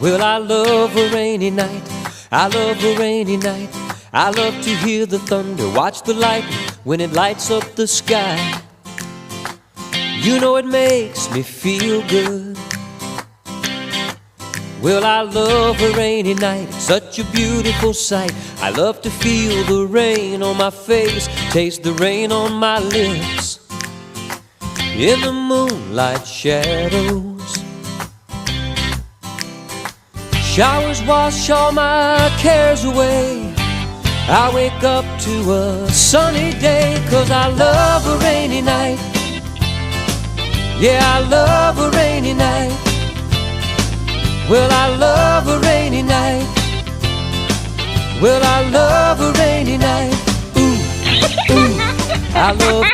Well, I love a rainy night. I love a rainy night. I love to hear the thunder, watch the lightning when it lights up the sky. You know it makes me feel good. Well, I love a rainy night, it's such a beautiful sight. I love to feel the rain on my face, taste the rain on my lips. In the moonlight shadows, showers wash all my cares away. I wake up to a sunny day, 'cause I love a rainy night. Yeah, I love a rainy night. Well, I love a rainy night. Well, I love a rainy night. Ooh, ooh, I love